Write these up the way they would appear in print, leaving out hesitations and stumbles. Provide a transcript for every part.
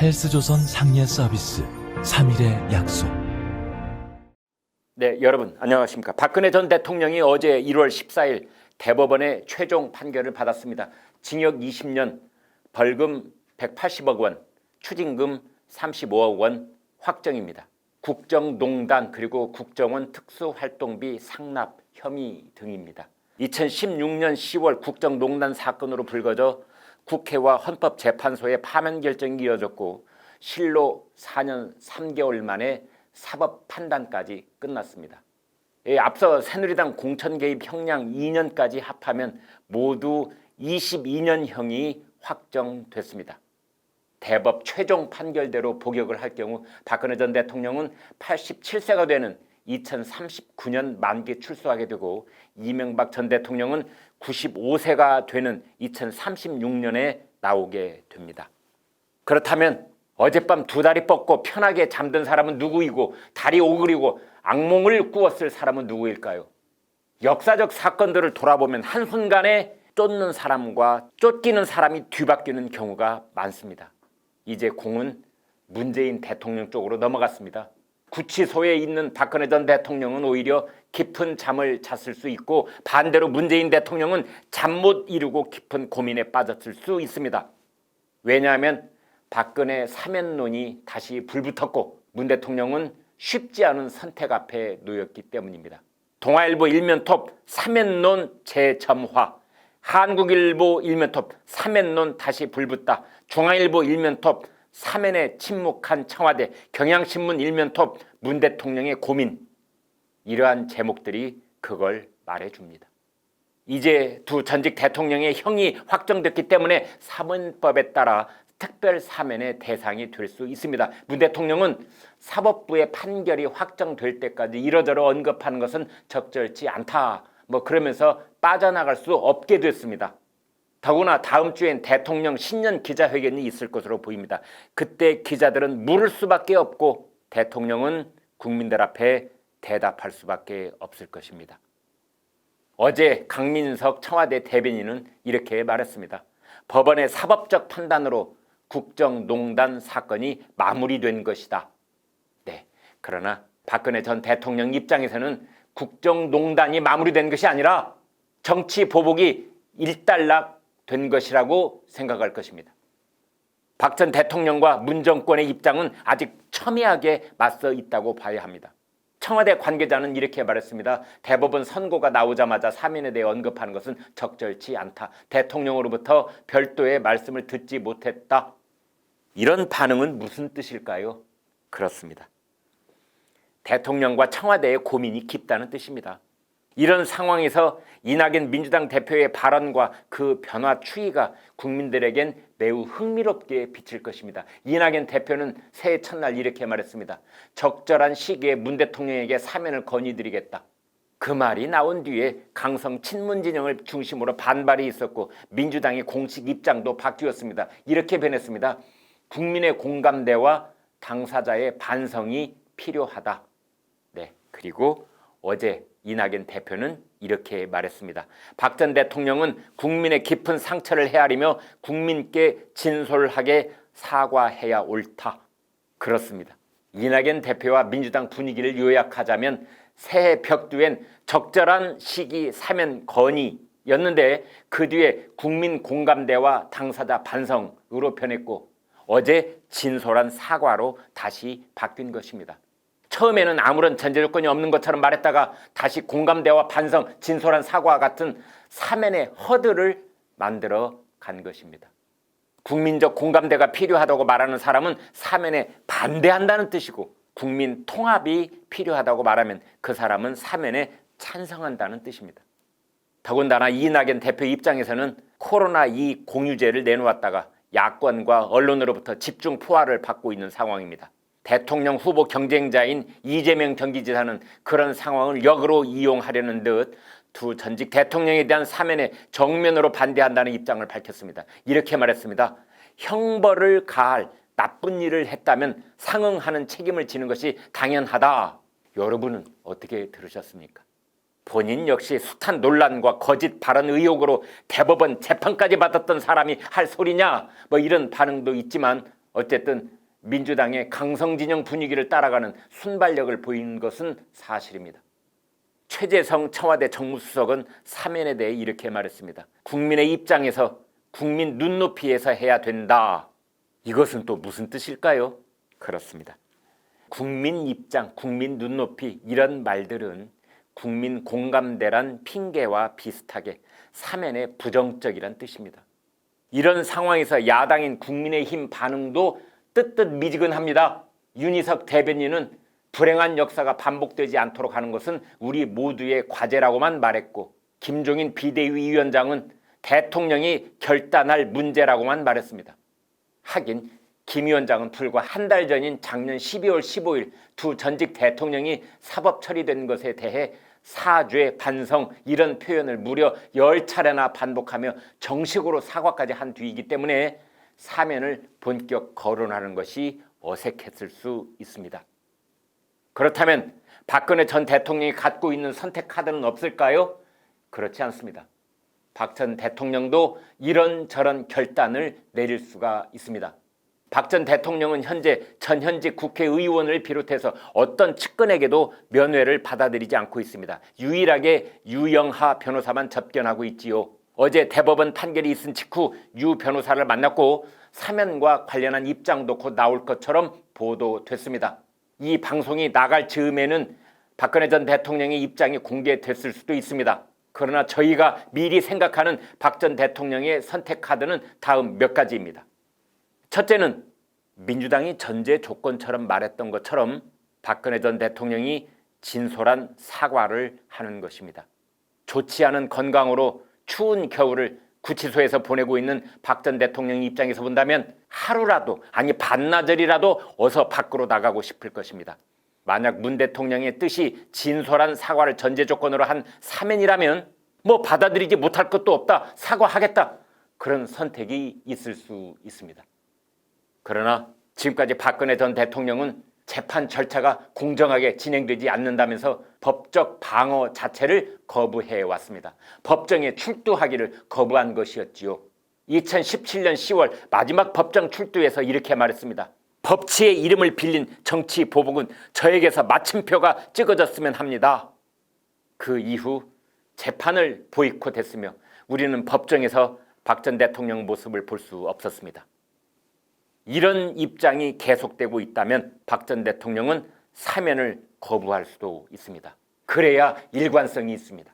헬스조선 상례 서비스 3일의 약속. 네, 여러분 안녕하십니까. 박근혜 전 대통령이 어제 1월 14일 대법원의 최종 판결을 받았습니다. 징역 20년, 벌금 180억 원, 추징금 35억 원 확정입니다. 국정농단 그리고 국정원 특수활동비 상납 혐의 등입니다. 2016년 10월 국정농단 사건으로 불거져 국회와 헌법재판소의 파면 결정이 이어졌고 실로 4년 3개월 만에 사법 판단까지 끝났습니다. 앞서 새누리당 공천 개입 형량 2년까지 합하면 모두 22년형이 확정됐습니다. 대법 최종 판결대로 복역을 할 경우 박근혜 전 대통령은 87세가 되는 2039년 만기 출소하게 되고 이명박 전 대통령은 95세가 되는 2036년에 나오게 됩니다. 그렇다면 어젯밤 두 다리 뻗고 편하게 잠든 사람은 누구이고 다리 오그리고 악몽을 꾸었을 사람은 누구일까요? 역사적 사건들을 돌아보면 한순간에 쫓는 사람과 쫓기는 사람이 뒤바뀌는 경우가 많습니다. 이제 공은 문재인 대통령 쪽으로 넘어갔습니다. 구치소에 있는 박근혜 전 대통령은 오히려 깊은 잠을 잤을 수 있고 반대로 문재인 대통령은 잠 못 이루고 깊은 고민에 빠졌을 수 있습니다. 왜냐하면 박근혜 사면론이 다시 불붙었고 문 대통령은 쉽지 않은 선택 앞에 놓였기 때문입니다. 동아일보 일면톱 사면론 재점화, 한국일보 일면톱 사면론 다시 불붙다, 중앙일보 일면톱 사면에 침묵한 청와대, 경향신문 일면톱 문 대통령의 고민, 이러한 제목들이 그걸 말해줍니다. 이제 두 전직 대통령의 형이 확정됐기 때문에 사면법에 따라 특별 사면의 대상이 될 수 있습니다. 문 대통령은 사법부의 판결이 확정될 때까지 이러저러 언급하는 것은 적절치 않다, 그러면서 빠져나갈 수 없게 됐습니다. 더구나 다음 주엔 대통령 신년 기자회견이 있을 것으로 보입니다. 그때 기자들은 물을 수밖에 없고 대통령은 국민들 앞에 대답할 수밖에 없을 것입니다. 어제 강민석 청와대 대변인은 이렇게 말했습니다. 법원의 사법적 판단으로 국정농단 사건이 마무리된 것이다. 네, 그러나 박근혜 전 대통령 입장에서는 국정농단이 마무리된 것이 아니라 정치 보복이 일단락된 것이라고 생각할 것입니다. 박 전 대통령과 문 정권의 입장은 아직 첨예하게 맞서 있다고 봐야 합니다. 청와대 관계자는 이렇게 말했습니다. 대법원 선고가 나오자마자 사면에 대해 언급하는 것은 적절치 않다. 대통령으로부터 별도의 말씀을 듣지 못했다. 이런 반응은 무슨 뜻일까요? 그렇습니다. 대통령과 청와대의 고민이 깊다는 뜻입니다. 이런 상황에서 이낙연 민주당 대표의 발언과 그 변화 추이가 국민들에겐 매우 흥미롭게 비칠 것입니다. 이낙연 대표는 새해 첫날 이렇게 말했습니다. 적절한 시기에 문 대통령에게 사면을 건의드리겠다. 그 말이 나온 뒤에 강성 친문 진영을 중심으로 반발이 있었고 민주당의 공식 입장도 바뀌었습니다. 이렇게 변했습니다. 국민의 공감대와 당사자의 반성이 필요하다. 네, 그리고 어제 이낙연 대표는 이렇게 말했습니다. 박 전 대통령은 국민의 깊은 상처를 헤아리며 국민께 진솔하게 사과해야 옳다. 그렇습니다. 이낙연 대표와 민주당 분위기를 요약하자면 새해 벽두엔 적절한 시기 사면 건의였는데 그 뒤에 국민 공감대와 당사자 반성으로 변했고 어제 진솔한 사과로 다시 바뀐 것입니다. 처음에는 아무런 전제 조건이 없는 것처럼 말했다가 다시 공감대와 반성, 진솔한 사과와 같은 사면의 허들을 만들어 간 것입니다. 국민적 공감대가 필요하다고 말하는 사람은 사면에 반대한다는 뜻이고 국민 통합이 필요하다고 말하면 그 사람은 사면에 찬성한다는 뜻입니다. 더군다나 이낙연 대표 입장에서는 코로나2 공유제를 내놓았다가 야권과 언론으로부터 집중 포화를 받고 있는 상황입니다. 대통령 후보 경쟁자인 이재명 경기지사는 그런 상황을 역으로 이용하려는 듯 두 전직 대통령에 대한 사면에 정면으로 반대한다는 입장을 밝혔습니다. 이렇게 말했습니다. 형벌을 가할 나쁜 일을 했다면 상응하는 책임을 지는 것이 당연하다. 여러분은 어떻게 들으셨습니까? 본인 역시 숱한 논란과 거짓 발언 의혹으로 대법원 재판까지 받았던 사람이 할 소리냐? 이런 반응도 있지만 어쨌든 민주당의 강성진영 분위기를 따라가는 순발력을 보이는 것은 사실입니다. 최재성 청와대 정무수석은 사면에 대해 이렇게 말했습니다. 국민의 입장에서 국민 눈높이에서 해야 된다. 이것은 또 무슨 뜻일까요? 그렇습니다. 국민 입장, 국민 눈높이 이런 말들은 국민 공감대란 핑계와 비슷하게 사면에 부정적이란 뜻입니다. 이런 상황에서 야당인 국민의힘 반응도 뜨뜻미지근합니다. 윤희석 대변인은 불행한 역사가 반복되지 않도록 하는 것은 우리 모두의 과제라고만 말했고, 김종인 비대위 위원장은 대통령이 결단할 문제라고만 말했습니다. 하긴 김 위원장은 불과 한 달 전인 작년 12월 15일 두 전직 대통령이 사법 처리된 것에 대해 사죄, 반성 이런 표현을 무려 10차례나 반복하며 정식으로 사과까지 한 뒤이기 때문에 사면을 본격 거론하는 것이 어색했을 수 있습니다. 그렇다면 박근혜 전 대통령이 갖고 있는 선택 카드는 없을까요? 그렇지 않습니다. 박 전 대통령도 이런저런 결단을 내릴 수가 있습니다. 박 전 대통령은 현재 전현직 국회의원을 비롯해서 어떤 측근에게도 면회를 받아들이지 않고 있습니다. 유일하게 유영하 변호사만 접견하고 있지요. 어제 대법원 판결이 있은 직후 유 변호사를 만났고 사면과 관련한 입장도 곧 나올 것처럼 보도됐습니다. 이 방송이 나갈 즈음에는 박근혜 전 대통령의 입장이 공개됐을 수도 있습니다. 그러나 저희가 미리 생각하는 박 전 대통령의 선택 카드는 다음 몇 가지입니다. 첫째는 민주당이 전제 조건처럼 말했던 것처럼 박근혜 전 대통령이 진솔한 사과를 하는 것입니다. 좋지 않은 건강으로 추운 겨울을 구치소에서 보내고 있는 박 전 대통령 입장에서 본다면 하루라도, 아니 반나절이라도 어서 밖으로 나가고 싶을 것입니다. 만약 문 대통령의 뜻이 진솔한 사과를 전제 조건으로 한 사면이라면 뭐 받아들이지 못할 것도 없다, 사과하겠다, 그런 선택이 있을 수 있습니다. 그러나 지금까지 박근혜 전 대통령은 재판 절차가 공정하게 진행되지 않는다면서 법적 방어 자체를 거부해 왔습니다. 법정에 출두하기를 거부한 것이었지요. 2017년 10월 마지막 법정 출두에서 이렇게 말했습니다. 법치의 이름을 빌린 정치 보복은 저에게서 마침표가 찍어졌으면 합니다. 그 이후 재판을 보이콧했으며 우리는 법정에서 박 전 대통령 모습을 볼 수 없었습니다. 이런 입장이 계속되고 있다면 박 전 대통령은 사면을 거부할 수도 있습니다. 그래야 일관성이 있습니다.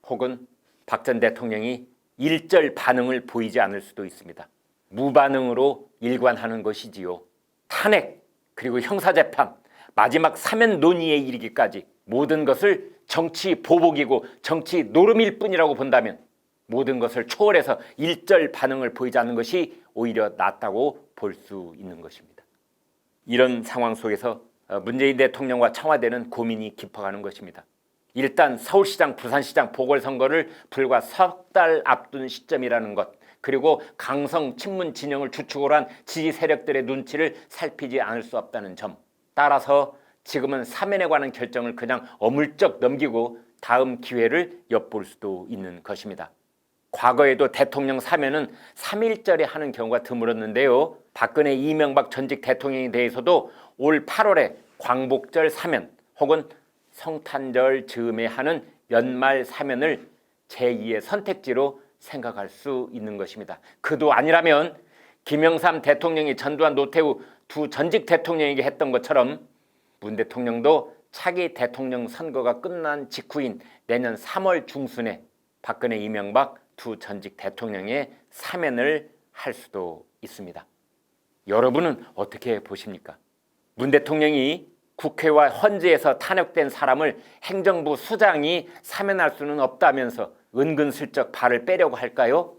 혹은 박 전 대통령이 일절 반응을 보이지 않을 수도 있습니다. 무반응으로 일관하는 것이지요. 탄핵 그리고 형사재판, 마지막 사면 논의에 이르기까지 모든 것을 정치 보복이고 정치 노름일 뿐이라고 본다면 모든 것을 초월해서 일절 반응을 보이지 않는 것이 오히려 낫다고 볼 수 있는 것입니다. 이런 상황 속에서 문재인 대통령과 청와대는 고민이 깊어가는 것입니다. 일단 서울시장, 부산시장 보궐선거를 불과 석 달 앞둔 시점이라는 것, 그리고 강성 친문 진영을 주축으로 한 지지 세력들의 눈치를 살피지 않을 수 없다는 점, 따라서 지금은 사면에 관한 결정을 그냥 어물쩍 넘기고 다음 기회를 엿볼 수도 있는 것입니다. 과거에도 대통령 사면은 3일절에 하는 경우가 드물었는데요. 박근혜, 이명박 전직 대통령에 대해서도 올 8월에 광복절 사면 혹은 성탄절 즈음에 하는 연말 사면을 제2의 선택지로 생각할 수 있는 것입니다. 그도 아니라면 김영삼 대통령이 전두환, 노태우 두 전직 대통령에게 했던 것처럼 문 대통령도 차기 대통령 선거가 끝난 직후인 내년 3월 중순에 박근혜, 이명박 두 전직 대통령의 사면을 할 수도 있습니다. 여러분은 어떻게 보십니까? 문 대통령이 국회와 헌재에서 탄핵된 사람을 행정부 수장이 사면할 수는 없다면서 은근슬쩍 발을 빼려고 할까요?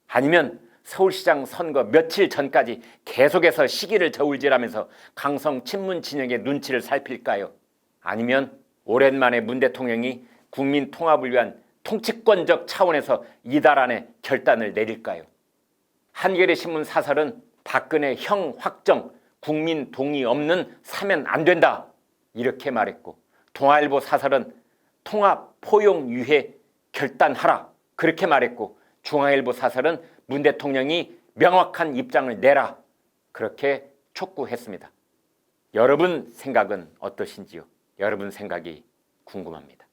아니면 서울시장 선거 며칠 전까지 계속해서 시기를 저울질하면서 강성 친문 진영의 눈치를 살필까요? 아니면 오랜만에 문 대통령이 국민 통합을 위한 통치권적 차원에서 이달 안에 결단을 내릴까요? 한겨레 신문 사설은 박근혜 형 확정, 국민 동의 없는 사면 안 된다 이렇게 말했고, 동아일보 사설은 통합, 포용, 유해 결단하라 그렇게 말했고, 중앙일보 사설은 문 대통령이 명확한 입장을 내라 그렇게 촉구했습니다. 여러분 생각은 어떠신지요? 여러분 생각이 궁금합니다.